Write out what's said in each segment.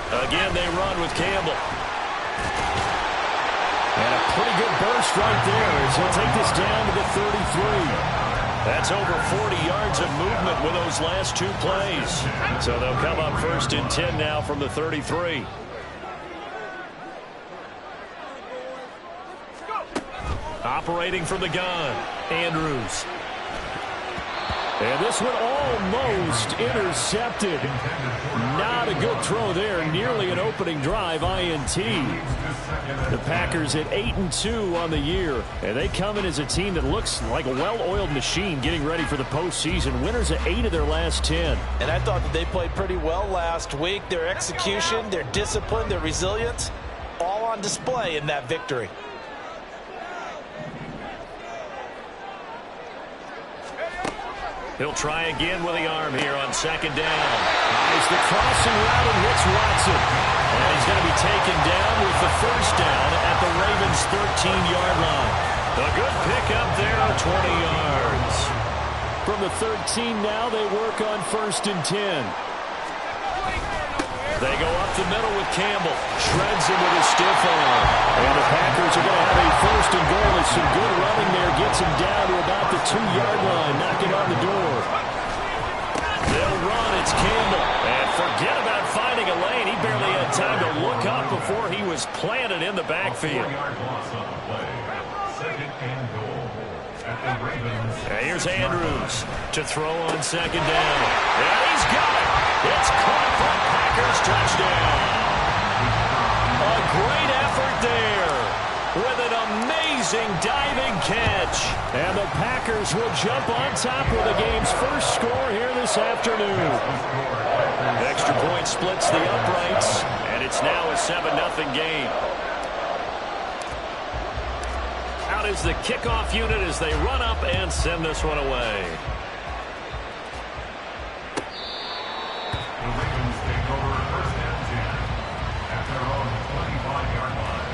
Again, they run with Campbell. And a pretty good burst right there as he'll take this down to the 33. That's over 40 yards of movement with those last two plays. So they'll come up first and 10 now from the 33. Operating from the gun, Andrews. And this one almost intercepted. Not a good throw there. Nearly an opening drive INT. The Packers at 8-2 on the year. And they come in as a team that looks like a well-oiled machine getting ready for the postseason. Winners at 8 of their last 10. And I thought that they played pretty well last week. Their execution, their discipline, their resilience, all on display in that victory. He'll try again with the arm here on second down. He's the crossing route and hits Watson. And he's going to be taken down with the first down at the Ravens' 13-yard line. A good pickup there, 20 yards. From the 13 now, they work on first and 10. They go up the middle with Campbell. Shreds him with his stiff arm. And the Packers are going to have a first and goal. There's some good running there. Gets him down to about the 2-yard line. Knocking on the door. They'll run. It's Campbell. And forget about finding a lane. He barely had time to look up before he was planted in the backfield. And here's Andrews to throw on second down. And he's got it. It's caught for a Packers touchdown. A great effort there with an amazing diving catch. And the Packers will jump on top with the game's first score here this afternoon. Extra point splits the uprights, and it's now a 7-0 game. Out is the kickoff unit as they run up and send this one away. The Ravens take over first and 10 at their own 25-yard line.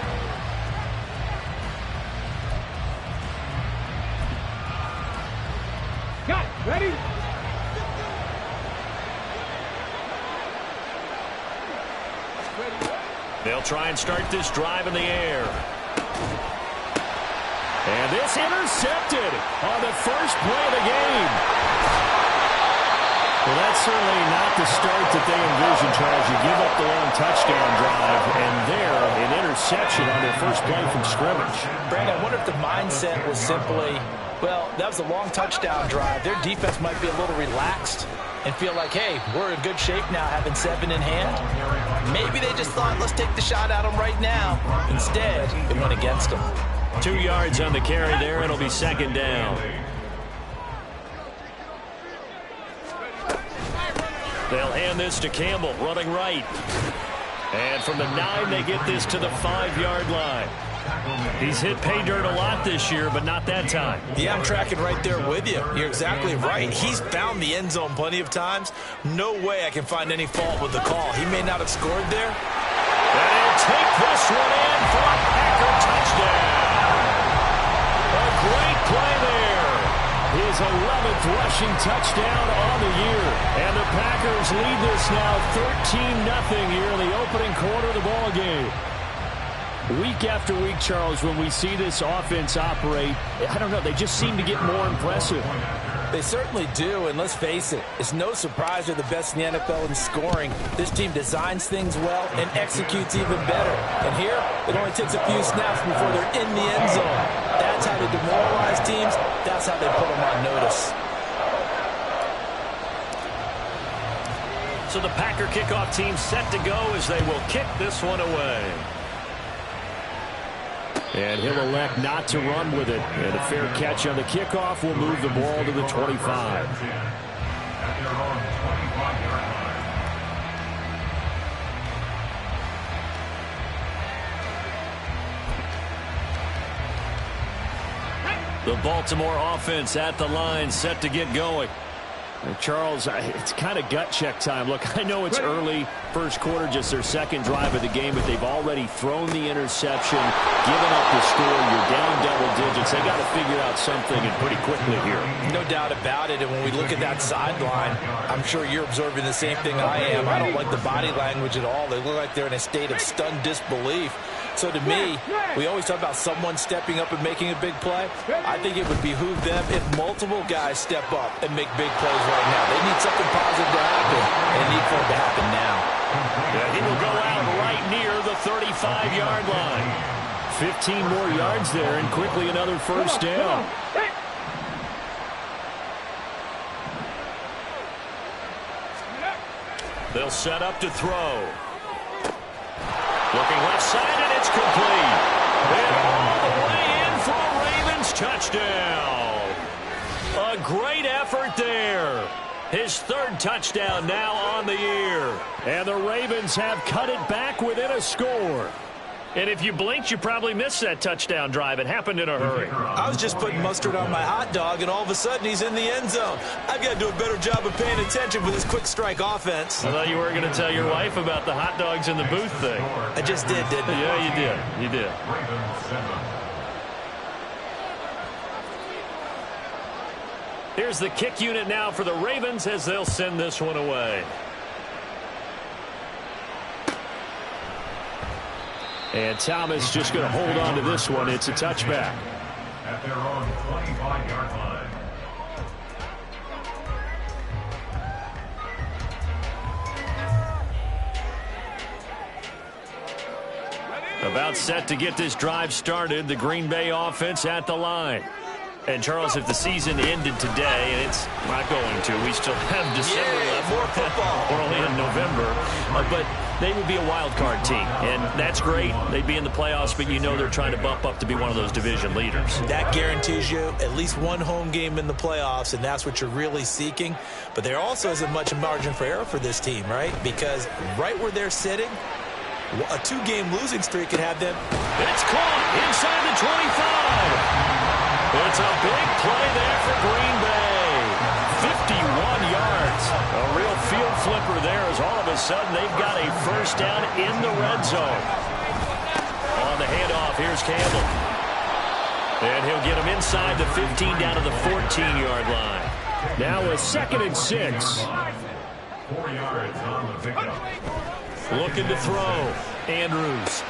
Got it. Ready? They'll try and start this drive in the air. And this intercepted on the first play of the game. Well, that's certainly not the start that they envisioned, Charles. You give up the long touchdown drive, and there, an interception on their first play from scrimmage. Brandon, I wonder if the mindset was simply, well, that was a long touchdown drive. Their defense might be a little relaxed and feel like, hey, we're in good shape now, having 7 in hand. Maybe they just thought, let's take the shot at them right now. Instead, it went against them. 2 yards on the carry there. It'll be second down. They'll hand this to Campbell, running right. And from the 9, they get this to the 5-yard line. He's hit pay dirt a lot this year, but not that time. Yeah, I'm tracking right there with you. You're exactly right. He's found the end zone plenty of times. No way I can find any fault with the call. He may not have scored there. And he'll take this one in for a Packer touchdown. A great play there. His 11th rushing touchdown on the year. And the Packers lead this now 13-0 here in the opening quarter of the ball game. Week after week, Charles, when we see this offense operate, I don't know, they just seem to get more impressive. They certainly do, and let's face it, it's no surprise they're the best in the NFL in scoring. This team designs things well and executes even better. And here, it only takes a few snaps before they're in the end zone. That's how they demoralize teams. That's how they put them on notice. So the Packer kickoff team set to go as they will kick this one away. And he'll elect not to run with it. And a fair catch on the kickoff will move the ball to the 25. The Baltimore offense at the line, set to get going. Charles, it's kind of gut check time. Look, I know it's early, first quarter, just their second drive of the game, but they've already thrown the interception, given up the score. You're down double digits. They got to figure out something, and pretty quickly here. No doubt about it. And when we look at that sideline, I'm sure you're observing the same thing I am. I don't like the body language at all. They look like they're in a state of stunned disbelief. So to me, we always talk about someone stepping up and making a big play. I think it would behoove them if multiple guys step up and make big plays right now. They need something positive to happen, and they need for it to happen now. Yeah, he will go out right near the 35-yard line. 15 more yards there, and quickly another first down. They'll set up to throw. Looking left side, and it's complete. And all the way in for a Ravens touchdown. A great effort there. His third touchdown now on the year. And the Ravens have cut it back within a score. And if you blinked, you probably missed that touchdown drive. It happened in a hurry. I was just putting mustard on my hot dog, and all of a sudden he's in the end zone. I've got to do a better job of paying attention with this quick strike offense. I thought you were going to tell your wife about the hot dogs in the booth thing. I just did, didn't I? Yeah, you did. You did. Here's the kick unit now for the Ravens as they'll send this one away. And Thomas just going to hold on to this one. It's a touchback. At their own 25-yard line. About set to get this drive started. The Green Bay offense at the line. And, Charles, if the season ended today, and it's not going to, we still have December left. More football. We're only in November. But they would be a wild card team, and that's great. They'd be in the playoffs, but you know they're trying to bump up to be one of those division leaders. That guarantees you at least one home game in the playoffs, and that's what you're really seeking. But there also isn't much margin for error for this team, right? Because right where they're sitting, a two-game losing streak could have them. It's caught inside the 25. It's a big play there for Green Bay. 51 yards. A real field flipper there as all of a sudden they've got a first down in the red zone. On the handoff, here's Campbell. And he'll get him inside the 15 down to the 14-yard line. Now a 2nd and 6. 4 yards on the pickup. Looking to throw. Andrews.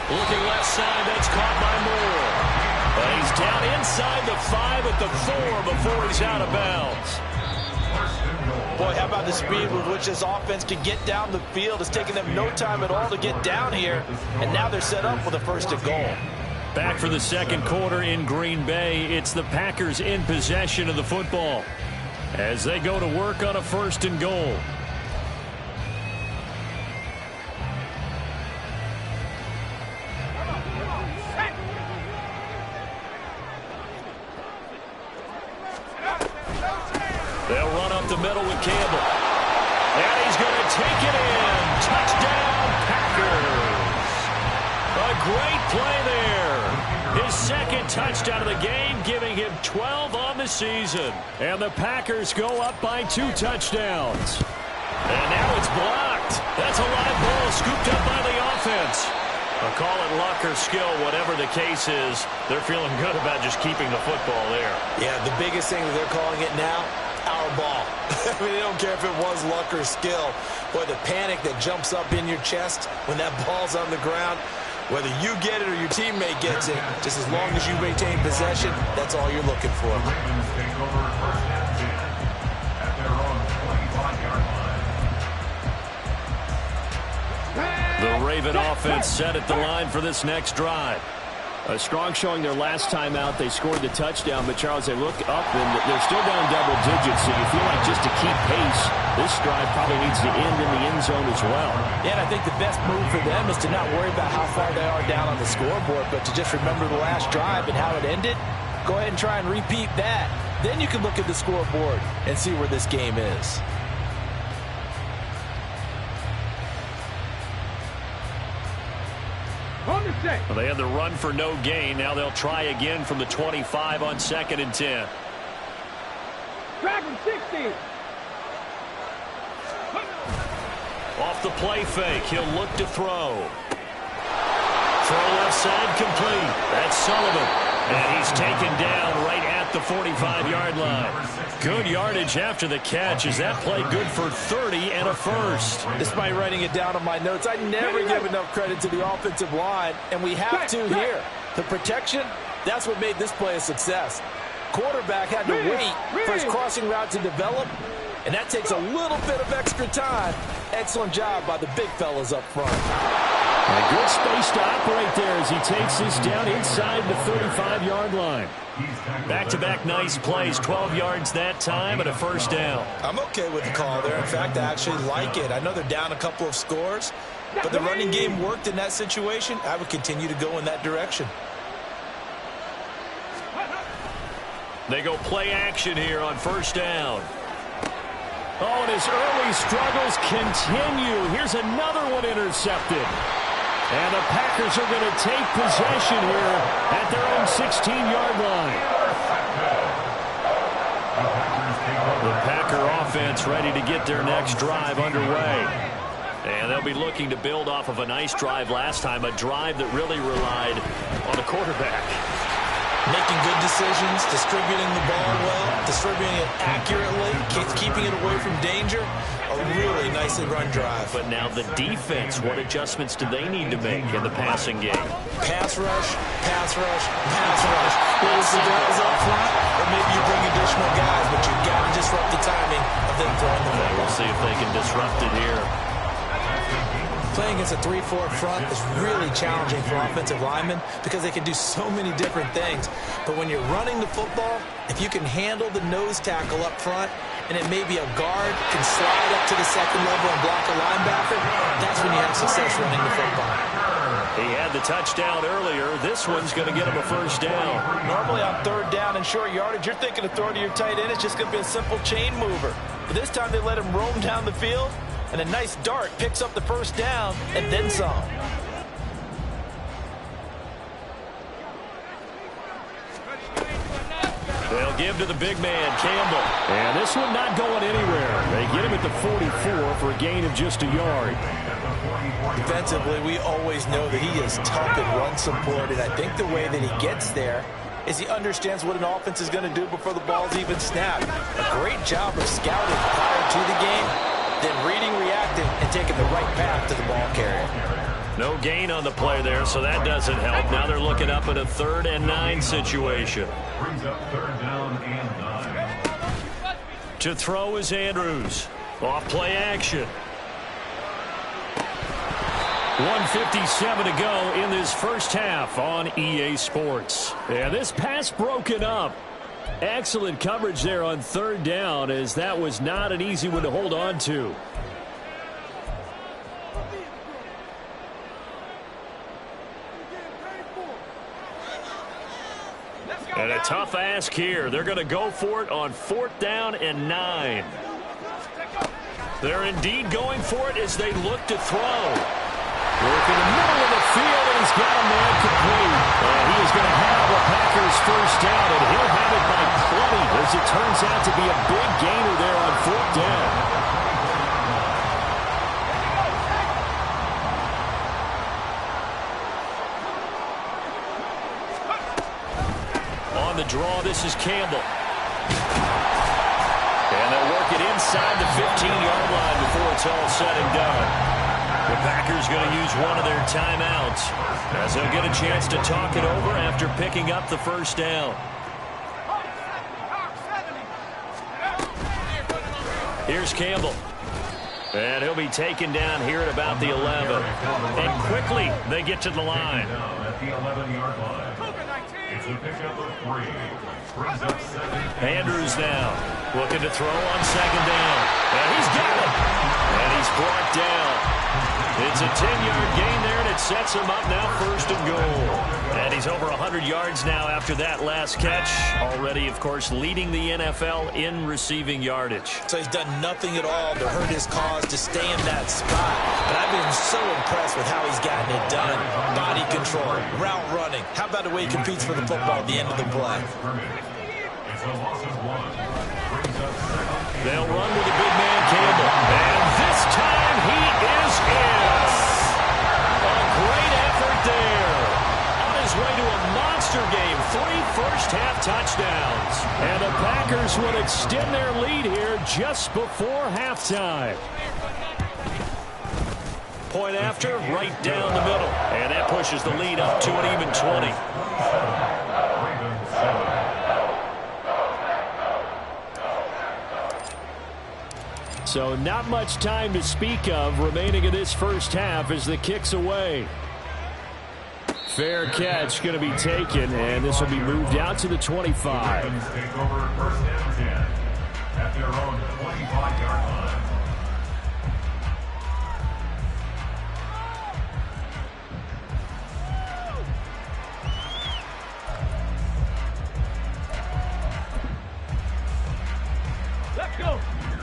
Looking left side, that's caught by Moore. But he's down inside the 5 at the 4 before he's out of bounds. Boy, how about the speed with which this offense can get down the field? It's taking them no time at all to get down here, and now they're set up with a 1st and goal. Back for the second quarter in Green Bay. It's the Packers in possession of the football as they go to work on a 1st and goal. They'll run up the middle with Campbell. And he's going to take it in. Touchdown, Packers. A great play there. His 2nd touchdown of the game, giving him 12 on the season. And the Packers go up by 2 touchdowns. And now it's blocked. That's a live ball scooped up by the offense. I'll call it luck or skill, whatever the case is. They're feeling good about just keeping the football there. Yeah, the biggest thing that they're calling it now, our ball. I mean, they don't care if it was luck or skill. Boy, the panic that jumps up in your chest when that ball's on the ground, whether you get it or your teammate gets it, just as long as you maintain possession, that's all you're looking for. The Ravens take over 1st and 10 at their own 25-yard line. The Raven offense set at the line for this next drive. A strong showing their last time out. They scored the touchdown, but, Charles, they look up, and they're still down double digits, so you feel like just to keep pace, this drive probably needs to end in the end zone as well. Yeah, and I think the best move for them is to not worry about how far they are down on the scoreboard, but to just remember the last drive and how it ended. Go ahead and try and repeat that. Then you can look at the scoreboard and see where this game is. Well, they had the run for no gain. Now they'll try again from the 25 on 2nd and 10. Dragon 60. Off the play fake, he'll look to throw. Throw left side complete. That's Sullivan. And he's taken down right at the 45-yard line. Good yardage after the catch. Is that play good for 30 and a first? Despite writing it down on my notes, I never give enough credit to the offensive line, and we have to here. The protection, that's what made this play a success. Quarterback had to wait for his crossing route to develop, and that takes a little bit of extra time. Excellent job by the big fellas up front. A good space to operate there as he takes this down inside the 35-yard line. Back-to-back nice plays, 12 yards that time and a first down. I'm okay with the call there. In fact, I actually like it. I know they're down a couple of scores, but the running game worked in that situation. I would continue to go in that direction. They go play action here on first down. Oh, and his early struggles continue. Here's another one intercepted. And the Packers are going to take possession here at their own 16-yard line. The Packer offense ready to get their next drive underway. And they'll be looking to build off of a nice drive last time, a drive that really relied on the quarterback. Making good decisions, distributing the ball well, distributing it accurately, keeping it away from danger. A really nicely run drive. But now the defense, what adjustments do they need to make in the passing game? Pass rush, pass rush, pass rush. Close the guys up front, or maybe you bring additional guys, but you've got to disrupt the timing of them throwing the ball. We'll see if they can disrupt it here. Playing against a 3-4 front is really challenging for offensive linemen because they can do so many different things. But when you're running the football, if you can handle the nose tackle up front, and it may be a guard can slide up to the second level and block a linebacker, that's when you have success running the football. He had the touchdown earlier. This one's going to get him a first down. Normally on third down and short yardage, you're thinking of throwing to your tight end. It's just going to be a simple chain mover. But this time they let him roam down the field, and a nice dart picks up the first down and then some. They'll give to the big man, Campbell. And this one not going anywhere. They get him at the 44 for a gain of just a yard. Defensively, we always know that he is tough in run support, and I think the way that he gets there is he understands what an offense is going to do before the ball's even snapped. A great job of scouting prior to the game, then reading, reacting, and taking the right path to the ball carrier. No gain on the play there, so that doesn't help. Now they're looking up at a 3rd and 9 situation. Brings up 3rd down and 9. To throw is Andrews. Off play action. 1:57 to go in this first half on EA Sports. Yeah, this pass broken up. Excellent coverage there on 3rd down, as that was not an easy one to hold on to. And a tough ask here. They're going to go for it on 4th down and 9. They're indeed going for it as they look to throw. Work in the middle of the field, and he's got a man complete. And he is going to have the Packers first down, and he'll have it by plenty, as it turns out to be a big gainer there on 4th down. On the draw, this is Campbell. And they'll work it inside the 15-yard line before it's all said and done. The Packers going to use one of their timeouts, as they'll get a chance to talk it over after picking up the first down. Here's Campbell. And he'll be taken down here at about the 11. And quickly, they get to the line. At the 11-yard line. It's a pickup of 3. Brings up 7. Andrews now looking to throw on 2nd down. And he's got it. And he's brought down. It's a 10-yard gain there, and it sets him up now 1st and goal. And he's over 100 yards now after that last catch. Already, of course, leading the NFL in receiving yardage. So he's done nothing at all to hurt his cause to stay in that spot. But I've been so impressed with how he's gotten it done. Body control, route running. How about the way he competes for the football at the end of the play? It's a loss of 1. Brings up 2nd. They'll run with the big man, Campbell. And this time he is just before halftime. Point after, right down the middle. And that pushes the lead up to an even 20. So not much time to speak of remaining in this first half as the kick's away. Fair catch going to be taken, and this will be moved out to the 25. Take over first and 10 at their own 25-yard line.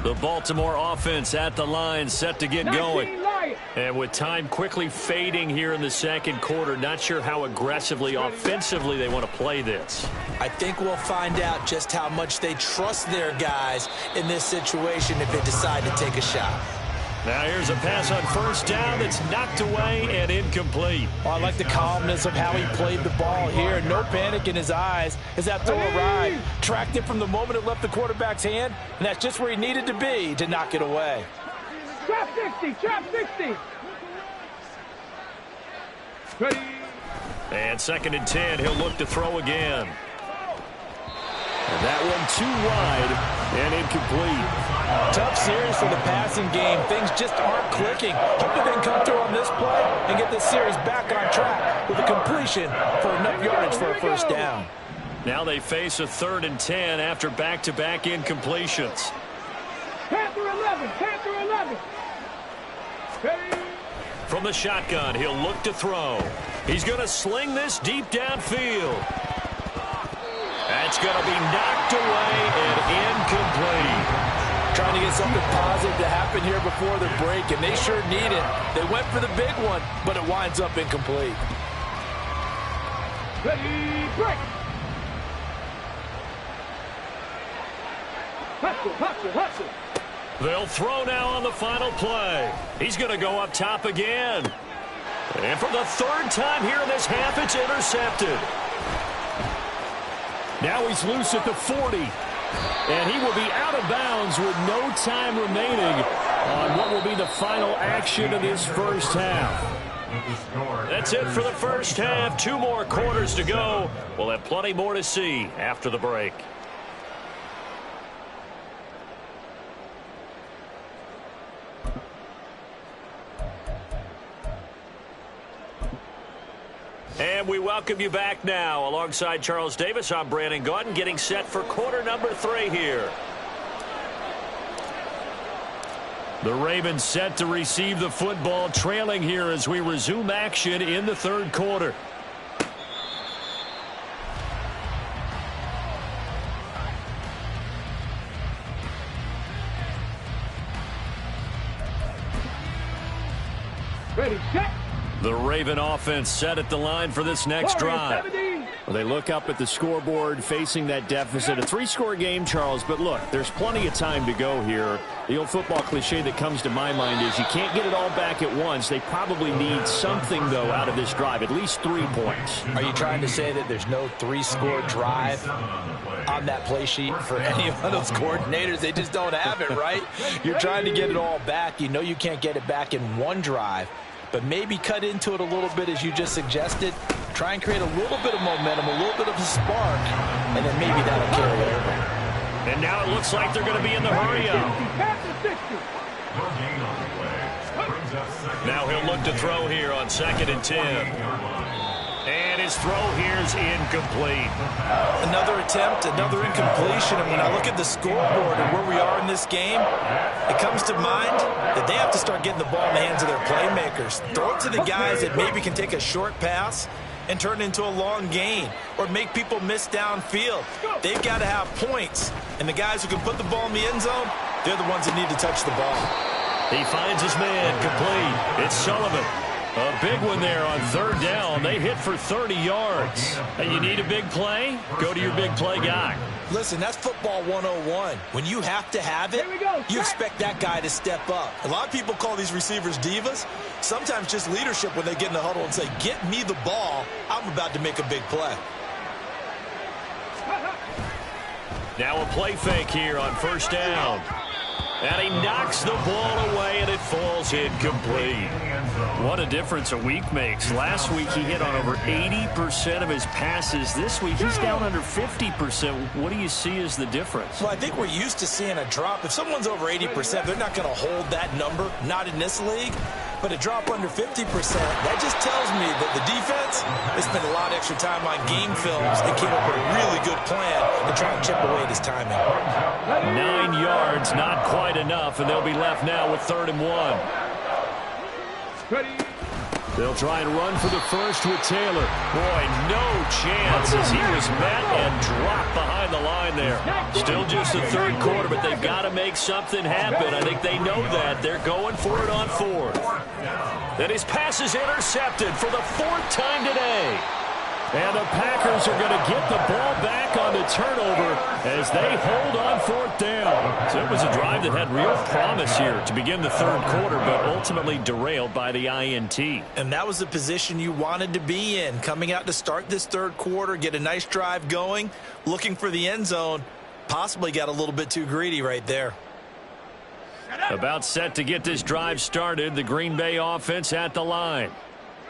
The Baltimore offense at the line, set to get going. And with time quickly fading here in the second quarter, not sure how aggressively, offensively they want to play this. I think we'll find out just how much they trust their guys in this situation if they decide to take a shot. Now here's a pass on first down that's knocked away and incomplete. Well, I like the calmness of how he played the ball here. No panic in his eyes as that throw arrived. Tracked it from the moment it left the quarterback's hand, and that's just where he needed to be to knock it away. Trap 60, trap 60. Ready. And second and 10, he'll look to throw again. And that one too wide and incomplete. Tough series for the passing game. Things just aren't clicking. Hopefully they can come through on this play and get this series back on track with a completion for enough yardage for a first down. Now they face a 3rd and 10 after back-to-back incompletions. Panther 11, Panther 11. Ready. From the shotgun, he'll look to throw. He's going to sling this deep downfield. That's going to be knocked away and incomplete. Trying to get something positive to happen here before the break, and they sure need it. They went for the big one, but it winds up incomplete. Ready, break. Hustle, hustle, hustle. They'll throw now on the final play. He's going to go up top again. And for the 3rd time here in this half, it's intercepted. Now he's loose at the 40. And he will be out of bounds with no time remaining on what will be the final action of this first half. That's it for the first half. 2 more quarters to go. We'll have plenty more to see after the break. And we welcome you back now. Alongside Charles Davis, I'm Brandon Gaudin, getting set for quarter number 3 here. The Ravens set to receive the football, trailing here as we resume action in the 3rd quarter. Ready, set. The Raven offense set at the line for this next drive. Well, they look up at the scoreboard facing that deficit. A 3-score game, Charles, but look, there's plenty of time to go here. The old football cliche that comes to my mind is you can't get it all back at once. They probably need something, though, out of this drive, at least 3 points. Are you trying to say that there's no 3-score drive on that play sheet for any of those coordinators? They just don't have it, right? You're trying to get it all back. You know you can't get it back in one drive. But maybe cut into it a little bit as you just suggested. Try and create a little bit of momentum, a little bit of a spark, and then maybe that'll carry it over. And now it looks like they're going to be in the hurry up. Now he'll look to throw here on 2nd and 10. And his throw here is incomplete. Another attempt, another incompletion. And when I look at the scoreboard and where we are in this game, it comes to mind that they have to start getting the ball in the hands of their playmakers. Throw it to the guys that maybe can take a short pass and turn it into a long gain or make people miss downfield. They've got to have points. And the guys who can put the ball in the end zone, they're the ones that need to touch the ball. He finds his man complete. It's Sullivan. A big one there on 3rd down. They hit for 30 yards. And you need a big play? Go to your big play guy. Listen, that's football 101. When you have to have it, you expect that guy to step up. A lot of people call these receivers divas. Sometimes just leadership when they get in the huddle and say, get me the ball. I'm about to make a big play. Now a play fake here on 1st down. And he knocks the ball away, and it falls incomplete. What a difference a week makes. Last week he hit on over 80% of his passes. This week he's down under 50%. What do you see as the difference? Well, I think we're used to seeing a drop. If someone's over 80%, they're not going to hold that number, not in this league. But a drop under 50%, that just tells me that the defense, they spent a lot of extra time on game films and came up with a really good plan to try and chip away at his timing. 9 yards, not quite enough, and they'll be left now with 3rd and 1. They'll try and run for the first with Taylor. Boy, no chance as he was met and dropped behind the line there. Still just the 3rd quarter, but they've got to make something happen. I think they know that. They're going for it on 4th. Then his pass is intercepted for the 4th time today. And the Packers are going to get the ball back on the turnover as they hold on 4th down. So it was a drive that had real promise here to begin the 3rd quarter, but ultimately derailed by the INT. And that was the position you wanted to be in, coming out to start this 3rd quarter, get a nice drive going, looking for the end zone. Possibly got a little bit too greedy right there. About set to get this drive started, the Green Bay offense at the line.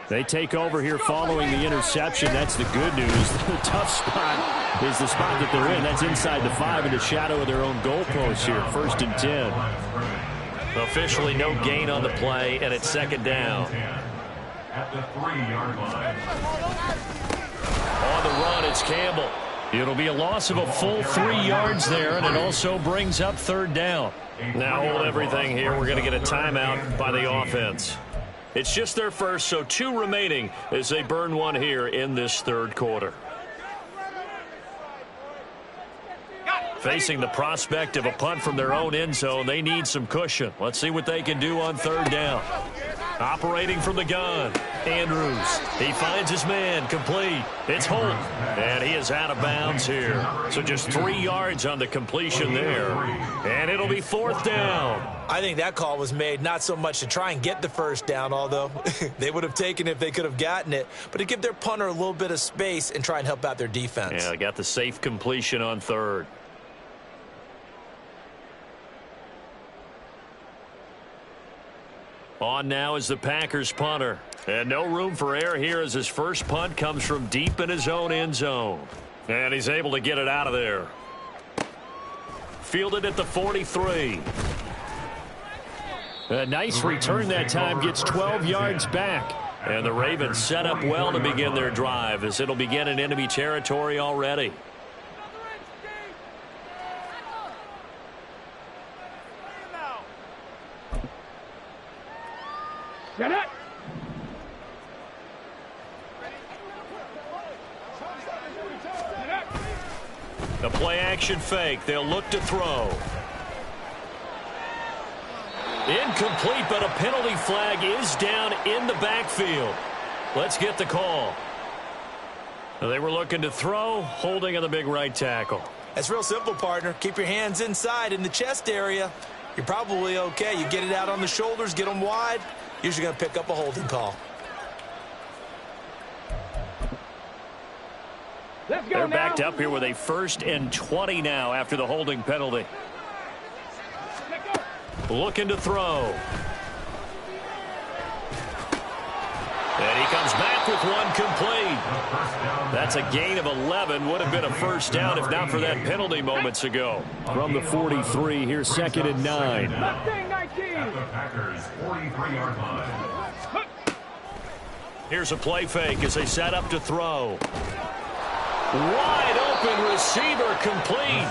They take over here following the interception. That's the good news. The tough spot is the spot that they're in. That's inside the 5 in the shadow of their own goalpost here. 1st and 10. Officially no gain on the play, and it's 2nd down. At the 3-yard line. On the run, it's Campbell. It'll be a loss of a full 3 yards there, and it also brings up 3rd down. Now hold everything here. We're going to get a timeout by the offense. It's just their first, so 2 remaining as they burn one here in this 3rd quarter. Facing the prospect of a punt from their own end zone, they need some cushion. Let's see what they can do on 3rd down. Operating from the gun, Andrews. He finds his man, complete. It's Holt, and he is out of bounds here. So just 3 yards on the completion there, and it'll be 4th down. I think that call was made not so much to try and get the 1st down, although they would have taken it if they could have gotten it, but to give their punter a little bit of space and try and help out their defense. Yeah, they got the safe completion on 3rd. On now is the Packers punter. And no room for error here as his first punt comes from deep in his own end zone. And he's able to get it out of there. Fielded at the 43. A nice return that time, gets 12 yards back. And the Ravens set up well to begin their drive as it'll begin in enemy territory already. Get it! The play action fake. They'll look to throw. Incomplete, but a penalty flag is down in the backfield. Let's get the call. They were looking to throw, holding on the big right tackle. That's real simple, partner. Keep your hands inside in the chest area. You're probably okay. You get it out on the shoulders, get them wide. Usually going to pick up a holding call. Let's go. They're now. backed up here with a 1st and 20 now after the holding penalty. Looking to throw. And he comes back with one complete. That's a gain of 11. Would have been a 1st down if not for that penalty moments ago. From the 43, here's 2nd and 9. Mustang 19. At the Packers' 43-yard line. Here's a play fake as they set up to throw. Wide open receiver, complete.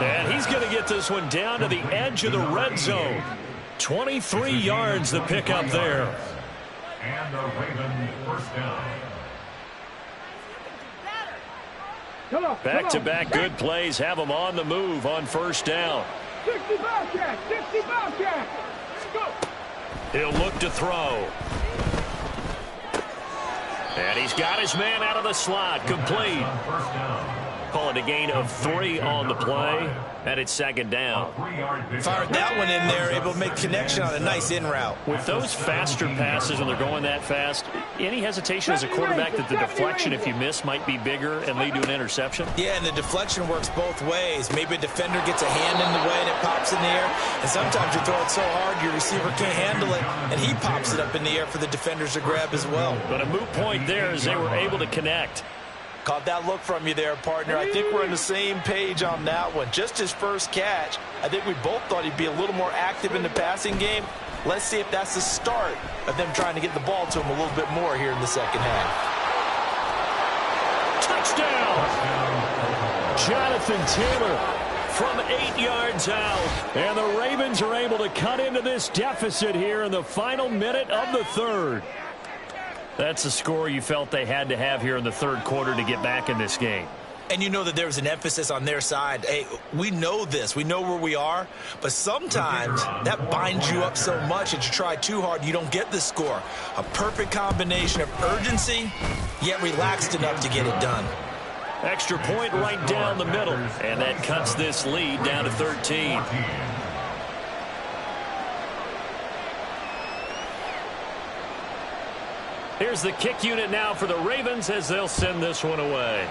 And he's going to get this one down to the edge of the red zone. 23 yards the pickup there. And the Ravens 1st down. Come on, Back-to-back good plays have them on the move on 1st down. 60 Bobcat, 60 Bobcat. Go. He'll look to throw. And he's got his man out of the slot, complete. 1st down. Call it a gain of 3 on the play, and it's second down. Fired that one in there, able to make connection on a nice in route. With those faster passes when they're going that fast, any hesitation as a quarterback that the deflection, if you miss, might be bigger and lead to an interception? Yeah, and the deflection works both ways. Maybe a defender gets a hand in the way and it pops in the air, and sometimes you throw it so hard your receiver can't handle it, and he pops it up in the air for the defenders to grab as well. But a moot point there as they were able to connect. Caught that look from you there, partner. I think we're on the same page on that one. Just his first catch, I think we both thought he'd be a little more active in the passing game. Let's see if that's the start of them trying to get the ball to him a little bit more here in the second half. Touchdown! Jonathan Taylor from 8 yards out. And the Ravens are able to cut into this deficit here in the final minute of the third. That's the score you felt they had to have here in the third quarter to get back in this game. And you know that there was an emphasis on their side. Hey, we know this. We know where we are. But sometimes that binds you up so much that you try too hard, you don't get the score. A perfect combination of urgency, yet relaxed enough to get it done. Extra point right down the middle. And that cuts this lead down to 13. Here's the kick unit now for the Ravens as they'll send this one away.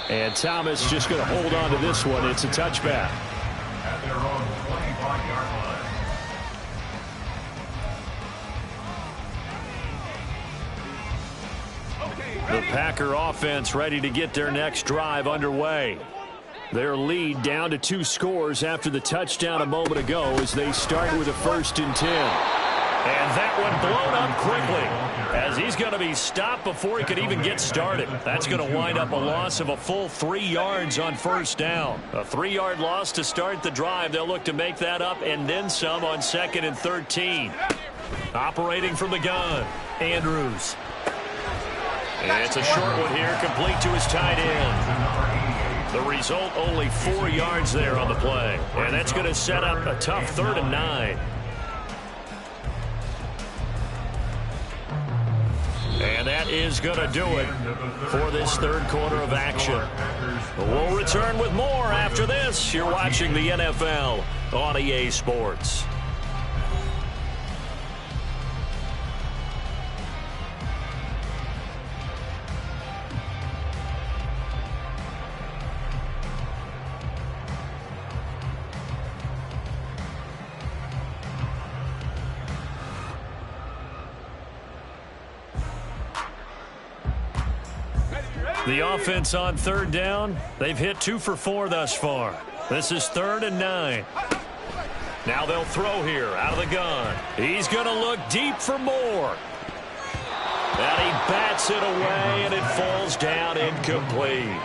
And Thomas just going to hold on to this one. It's a touchback. At their own 25-yard line. The Packer offense ready to get their next drive underway. Their lead down to 2 scores after the touchdown a moment ago as they start with a 1st and 10. And that one blown up quickly as he's going to be stopped before he could even get started. That's going to wind up a loss of a full 3 yards on 1st down. A 3-yard loss to start the drive. They'll look to make that up and then some on 2nd and 13. Operating from the gun, Andrews. It's a short one here, complete to his tight end. The result, only 4 yards there on the play. And that's going to set up a tough 3rd and 9. And that is going to do it for this third quarter of action. We'll return with more after this. You're watching the NFL on EA Sports. The offense on 3rd down, they've hit 2 for 4 thus far. This is 3rd and 9. Now they'll throw here out of the gun. He's going to look deep for more. And he bats it away, and it falls down incomplete.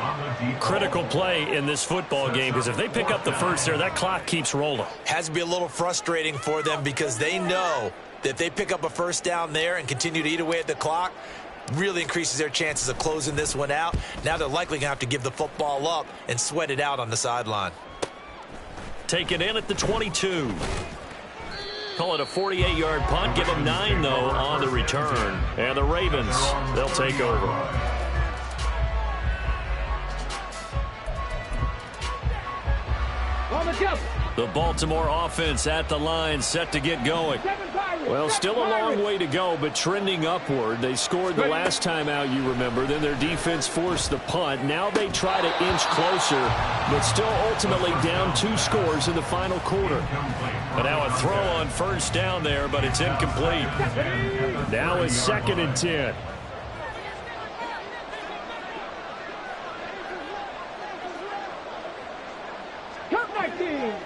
Critical play in this football game because if they pick up the first there, that clock keeps rolling. Has to be a little frustrating for them because they know that if they pick up a 1st down there and continue to eat away at the clock, really increases their chances of closing this one out. Now they're likely going to have to give the football up and sweat it out on the sideline. Take it in at the 22. Call it a 48-yard punt. Give them 9, though, on the return. And the Ravens, they'll take over. On the jump. The Baltimore offense at the line, set to get going. Well, still a long way to go, but trending upward. They scored the last time out, you remember. Then their defense forced the punt. Now they try to inch closer, but still ultimately down 2 scores in the final quarter. But now a throw on 1st down there, but it's incomplete. Now it's 2nd and 10.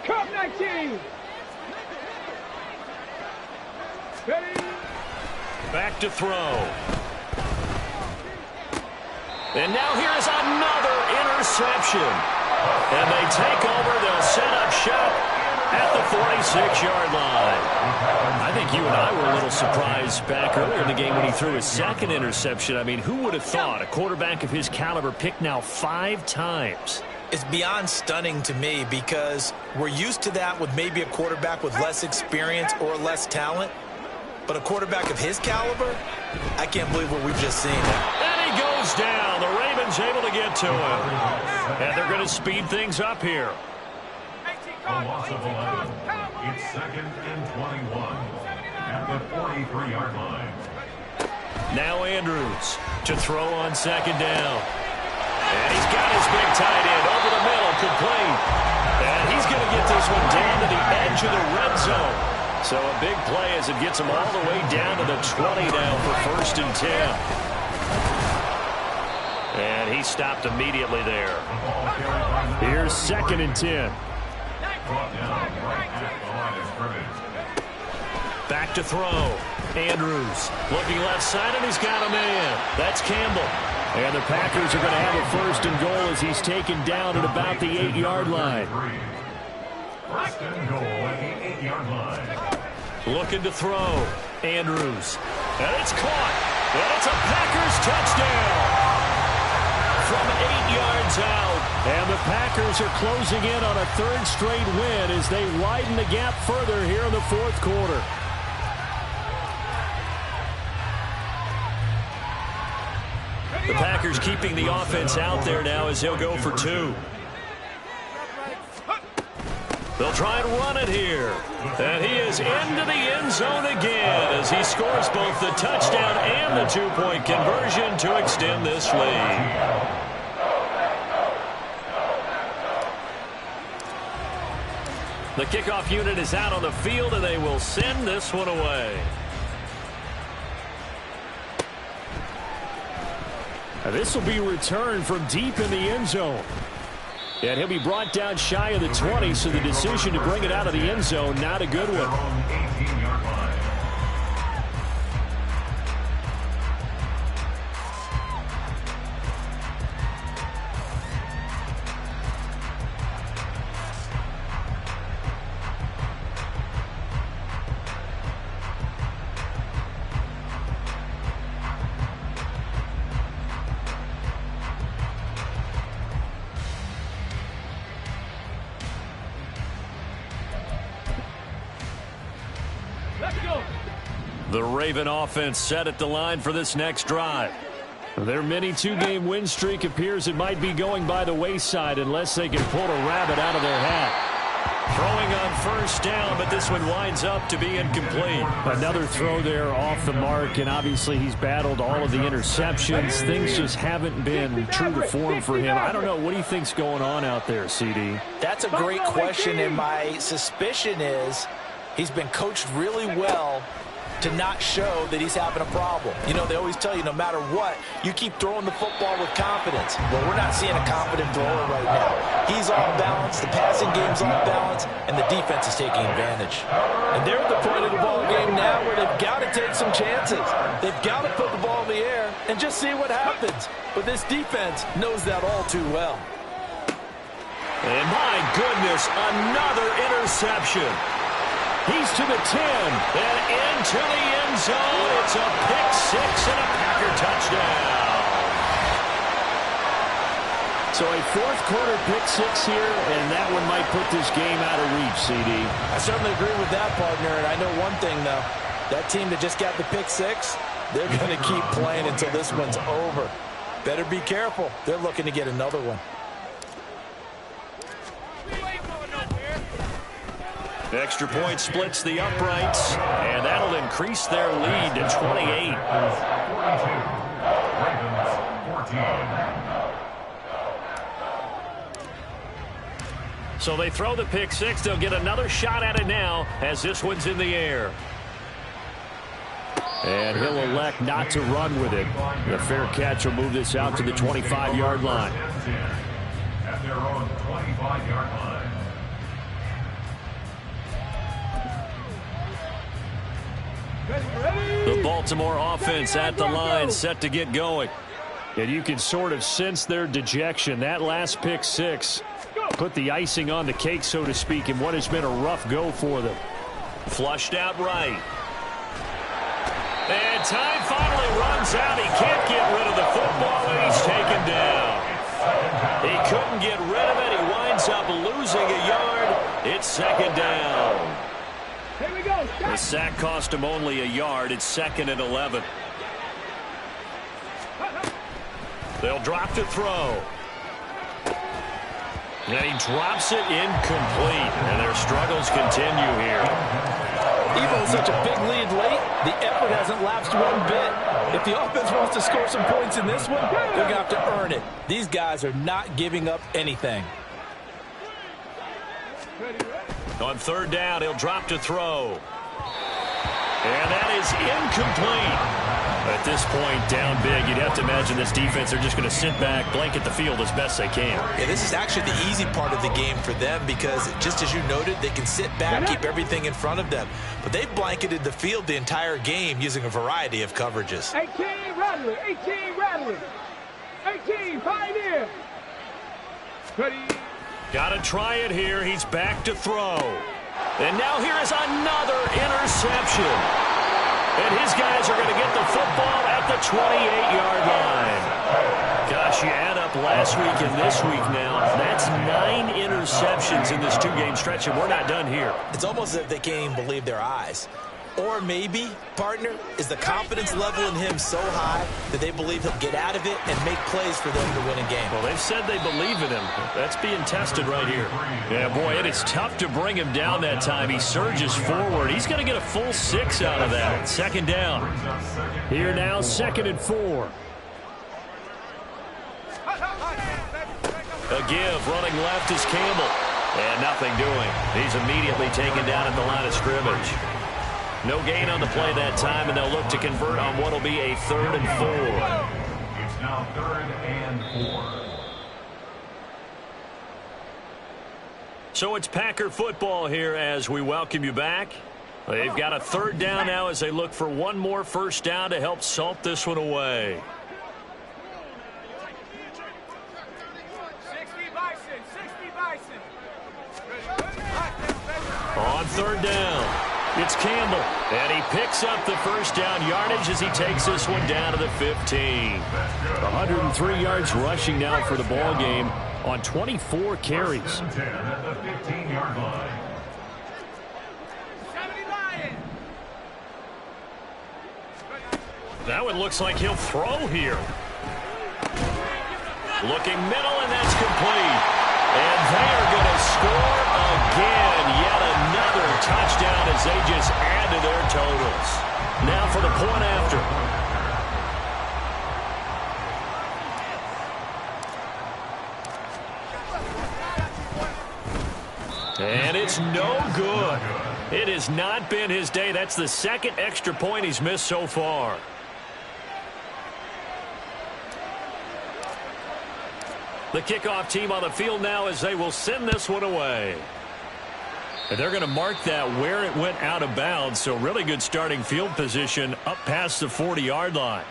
Cup 19. Ready? Back to throw. And now here is another interception. And they take over. They'll set up shop at the 46-yard line. I think you and I were a little surprised back earlier in the game when he threw his 2nd interception. I mean, who would have thought a quarterback of his caliber picked now 5 times? It's beyond stunning to me because we're used to that with maybe a quarterback with less experience or less talent. But a quarterback of his caliber, I can't believe what we've just seen. And he goes down. The Ravens able to get to him. And they're going to speed things up here. A loss of 11. It's 2nd and 21 at the 43-yard line. Now Andrews to throw on 2nd down. And he's got his big tight end over the middle, complete. And he's going to get this one down to the edge of the red zone. So a big play as it gets him all the way down to the 20 now for 1st and 10. And he stopped immediately there. Here's 2nd and 10. Brought down right at the line of scrimmage. Back to throw. Andrews looking left side, and he's got a man. That's Campbell. And the Packers are going to have a 1st and goal as he's taken down at about the 8-yard line. 1st and goal at the 8-yard line. Looking to throw. Andrews. And it's caught. And it's a Packers touchdown. From 8 yards out. And the Packers are closing in on a 3rd straight win as they widen the gap further here in the 4th quarter. The Packers keeping the offense out there now as he'll go for 2. They'll try and run it here. And he is into the end zone again as he scores both the touchdown and the 2-point conversion to extend this lead. The kickoff unit is out on the field, and they will send this one away. This will be returned from deep in the end zone. And he'll be brought down shy of the 20, so the decision to bring it out of the end zone, not a good one. 18-yard line. The Raven offense set at the line for this next drive. Their mini 2-game win streak appears it might be going by the wayside unless they can pull a rabbit out of their hat. Throwing on 1st down, but this one winds up to be incomplete. Another throw there off the mark, and obviously he's battled all of the interceptions. Things just haven't been true to form for him. I don't know. What do you think's going on out there, CD? That's a great question, and my suspicion is he's been coached really well to not show that he's having a problem. You know, they always tell you no matter what, you keep throwing the football with confidence. Well, we're not seeing a confident thrower right now. He's off balance, the passing game's off balance, and the defense is taking advantage. And they're at the point of the ball game now where they've got to take some chances. They've got to put the ball in the air and just see what happens. But this defense knows that all too well. And my goodness, another interception. He's to the 10. And into the end zone. It's a pick 6 and a Packer touchdown. So a 4th quarter pick 6 here, and that one might put this game out of reach, CD. I certainly agree with that, partner. And I know one thing, though. That team that just got the pick 6, they're going to keep playing until this one's over. Better be careful. They're looking to get another one. Extra point splits the uprights, and that'll increase their lead to 28. 42. So they throw the pick 6. They'll get another shot at it now as this one's in the air. And he'll elect not to run with it. The fair catch will move this out to the 25-yard line. At their own 25-yard line. The Baltimore offense at the line, set to get going. And you can sort of sense their dejection. That last pick 6 put the icing on the cake, so to speak, in what has been a rough go for them. Flushed out right. And time finally runs out. He can't get rid of the football, and he's taken down. He couldn't get rid of it. He winds up losing a yard. It's 2nd down. Here we go. The sack cost him only a yard. It's 2nd and 11. They'll drop to throw. And he drops it incomplete. And their struggles continue here. Even with such a big lead late, the effort hasn't lapsed one bit. If the offense wants to score some points in this one, they're going to have to earn it. These guys are not giving up anything. On 3rd down, he'll drop to throw. And that is incomplete. At this point, down big, you'd have to imagine this defense, they're just going to sit back, blanket the field as best they can. Yeah, this is actually the easy part of the game for them because, just as you noted, they can sit back, keep everything in front of them. But they've blanketed the field the entire game using a variety of coverages. 18, Rattler. 18, Rattler. 18, Pioneer. Ready. Got to try it here. He's back to throw. And now here is another interception. And his guys are going to get the football at the 28-yard line. Gosh, you add up last week and this week now. That's 9 interceptions in this 2-game stretch, and we're not done here. It's almost as if they can't even believe their eyes. Or maybe, partner, is the confidence level in him so high that they believe he'll get out of it and make plays for them to win a game. Well, they've said they believe in him. That's being tested right here. Yeah, boy, it is tough to bring him down that time. He surges forward. He's going to get a full 6 out of that. 2nd down. Here now, 2nd and 4. A give, running left is Campbell. And nothing doing. He's immediately taken down at the line of scrimmage. No gain on the play that time, and they'll look to convert on what will be a 3rd and 4. It's now 3rd and 4. So it's Packer football here as we welcome you back. They've got a 3rd down now as they look for one more 1st down to help salt this one away. 60 Bison. On 3rd down. It's Campbell, and he picks up the 1st down yardage as he takes this one down to the 15. 103 yards rushing now for the ball game on 24 carries. 10 at the 15-yard line. That one looks like he'll throw here. Looking middle, and that's complete. And they are going to score again. Yet another touchdown as they just add to their totals. Now for the point after. And it's no good. It has not been his day. That's the 2nd extra point he's missed so far. The kickoff team on the field now as they will send this one away. And they're going to mark that where it went out of bounds. So really good starting field position up past the 40-yard line.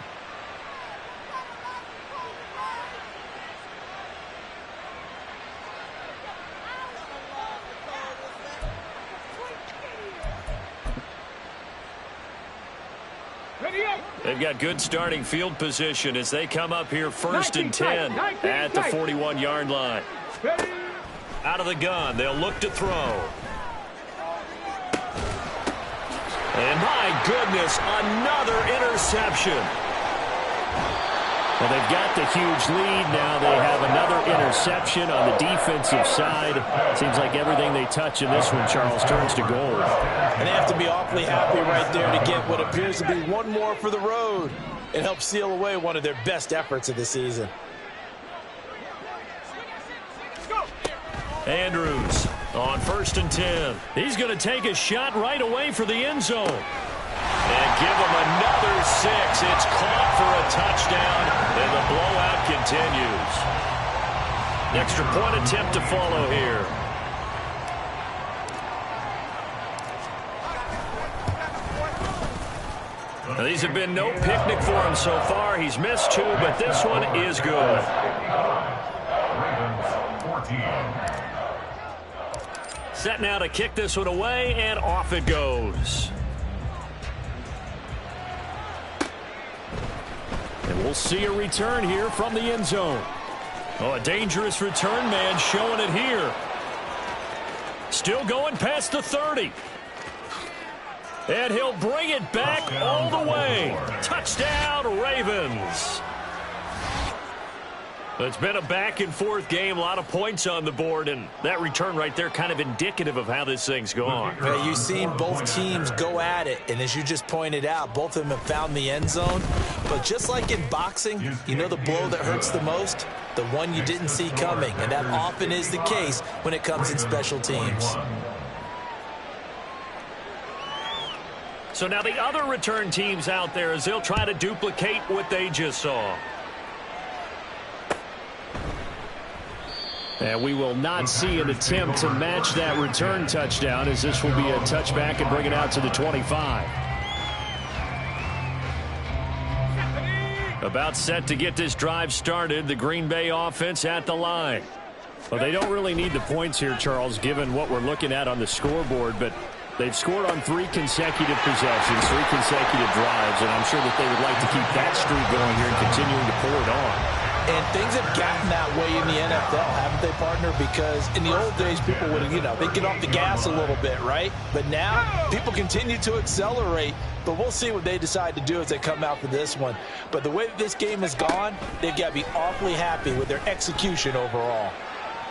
They've got good starting field position as they come up here 1st and 10 at the 41-yard line. Out of the gun, they'll look to throw. And my goodness, another interception. Well, they've got the huge lead. Now they have another interception on the defensive side. Seems like everything they touch in this one, Charles, turns to gold. And they have to be awfully happy right there to get what appears to be one more for the road. It helps seal away one of their best efforts of the season. Andrews on 1st and 10. He's going to take a shot right away for the end zone. And give him another 6. It's caught for a touchdown, and the blowout continues. Extra point attempt to follow here. Now, these have been no picnic for him so far. He's missed 2, but this one is good. Ravens 14. Set now to kick this one away, and off it goes. And we'll see a return here from the end zone. Oh, a dangerous return man showing it here. Still going past the 30. And he'll bring it back all the way. Touchdown, Ravens. It's been a back-and-forth game, a lot of points on the board, and that return right there kind of indicative of how this thing's gone. Well, you've seen both teams go at it, and as you just pointed out, both of them have found the end zone. But just like in boxing, you know the blow that hurts the most? The one you didn't see coming, and that often is the case when it comes in special teams. So now the other return teams out there as they'll try to duplicate what they just saw. And we will not see an attempt to match that return touchdown, as this will be a touchback and bring it out to the 25. About set to get this drive started, the Green Bay offense at the line. Well, they don't really need the points here, Charles, given what we're looking at on the scoreboard, but they've scored on 3 consecutive possessions, 3 consecutive drives, and I'm sure that they would like to keep that streak going here and continuing to pour it on. And things have gotten that way in the NFL, haven't they, partner? Because in the old days, people would, they'd get off the gas a little bit, right? But now, people continue to accelerate. But we'll see what they decide to do as they come out for this one. But the way that this game has gone, they've got to be awfully happy with their execution overall.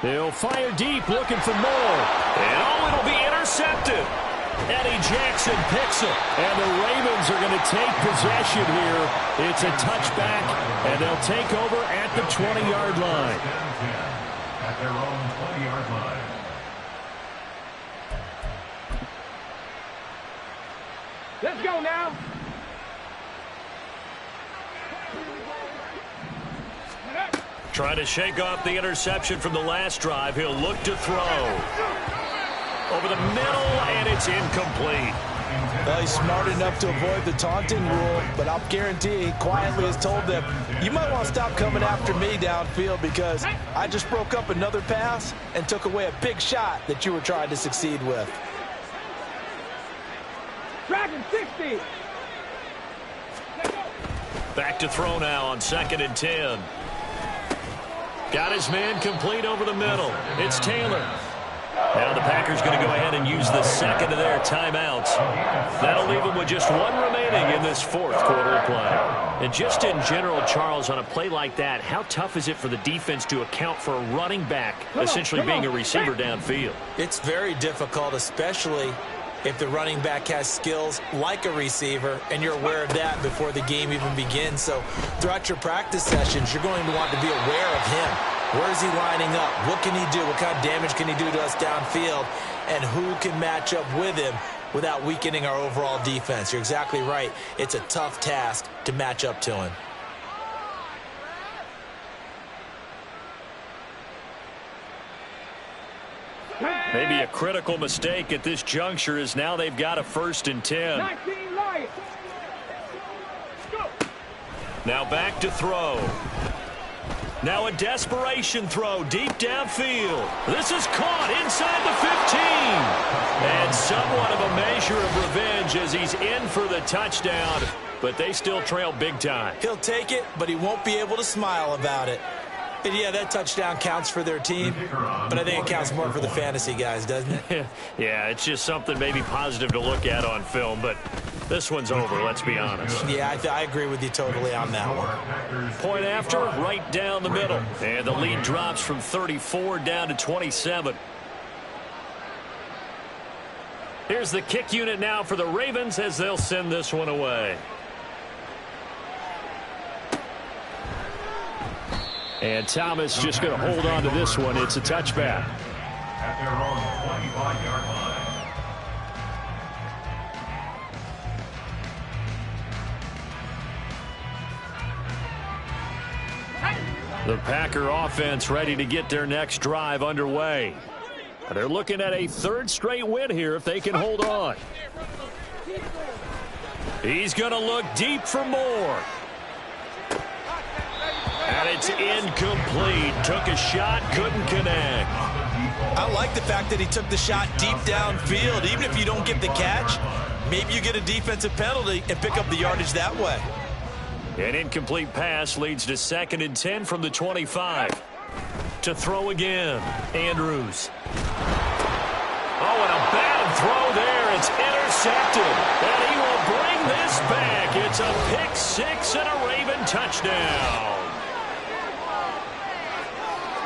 They'll fire deep, looking for more. And it'll be intercepted. Eddie Jackson picks it. And the Ravens are going to take possession here. It's a touchback, and they'll take over at the 20-yard line. At their own 20-yard line. Let's go now. Trying to shake off the interception from the last drive. He'll look to throw. Over the middle, and it's incomplete. Well, he's smart enough to avoid the taunting rule, but I'll guarantee he quietly has told them, you might want to stop coming after me downfield because I just broke up another pass and took away a big shot that you were trying to succeed with. Dragon 60. Back to throw now on 2nd and 10. Got his man complete over the middle. It's Taylor. Now the Packers going to go ahead and use the second of their timeouts. That'll leave them with just 1 remaining in this 4th quarter of play. And just in general, Charles, on a play like that, how tough is it for the defense to account for a running back essentially being a receiver downfield? It's very difficult, especially if the running back has skills like a receiver, and you're aware of that before the game even begins. So throughout your practice sessions, you're going to want to be aware of him. Where is he lining up? What can he do? What kind of damage can he do to us downfield? And who can match up with him without weakening our overall defense? You're exactly right. It's a tough task to match up to him. Maybe a critical mistake at this juncture is now they've got a 1st and 10. 19 Lions. Now back to throw. Now a desperation throw deep downfield. This is caught inside the 15. And somewhat of a measure of revenge as he's in for the touchdown. But they still trail big time. He'll take it, but he won't be able to smile about it. And yeah, that touchdown counts for their team, but I think it counts more for the fantasy guys, doesn't it? Yeah, it's just something maybe positive to look at on film, but this one's over, let's be honest. Yeah, I agree with you totally on that one. Point after, right down the middle. And the lead drops from 34 down to 27. Here's the kick unit now for the Ravens as they'll send this one away. And Thomas just going to hold on to this one. It's a touchback. At their own 25-yard line. The Packer offense ready to get their next drive underway. They're looking at a 3rd straight win here if they can hold on. He's going to look deep for more. And it's incomplete. Took a shot, couldn't connect. I like the fact that he took the shot deep downfield. Even if you don't get the catch, maybe you get a defensive penalty and pick up the yardage that way. An incomplete pass leads to 2nd and 10 from the 25. To throw again, Andrews. Oh, and a bad throw there. It's intercepted. And he will bring this back. It's a pick six and a Raven touchdown.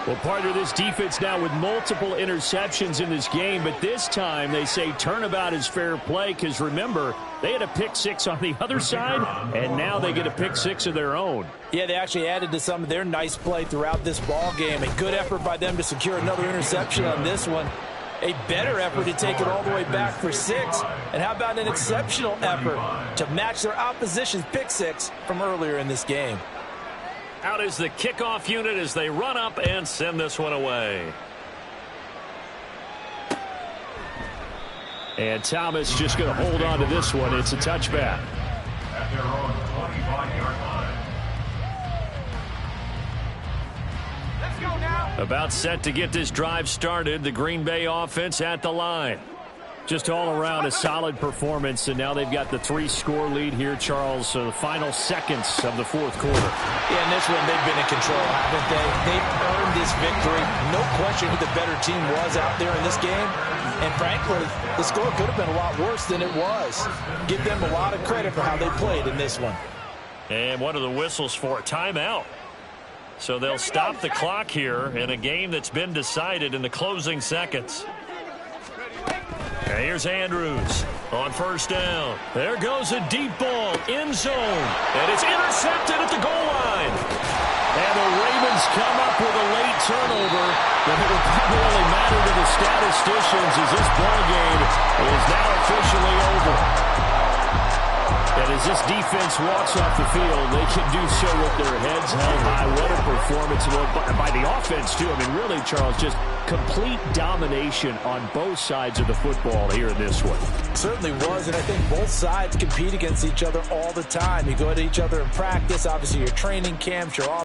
Well, partner, this defense now with multiple interceptions in this game, but this time they say turnabout is fair play because, remember, they had a pick six on the other side, and now they get a pick six of their own. Yeah, they actually added to some of their nice play throughout this ball game. A good effort by them to secure another interception on this one. A better effort to take it all the way back for 6. And how about an exceptional effort to match their opposition's pick six from earlier in this game? Out is the kickoff unit as they run up and send this one away. And Thomas just going to hold on to this one. It's a touchback. At their own 25-yard line. Let's go now. About set to get this drive started. The Green Bay offense at the line. Just all around a solid performance, and now they've got the 3-score lead here, Charles. So the final seconds of the fourth quarter. Yeah, in this one, they've been in control, haven't they? They've earned this victory. No question who the better team was out there in this game. And frankly, the score could have been a lot worse than it was. Give them a lot of credit for how they played in this one. And what are the whistles for? Timeout. So they'll stop the clock here in a game that's been decided in the closing seconds. And here's Andrews on first down. There goes a deep ball, end zone. And it's intercepted at the goal line. And the Ravens come up with a late turnover. But it will probably matter to the statisticians as this ball game is now officially over. And as this defense walks off the field, they can do so with their heads held high. What a performance by the offense, too. I mean, really, Charles, just complete domination on both sides of the football here in this one. Certainly was, and I think both sides compete against each other all the time. You go at each other in practice, obviously your training camps, your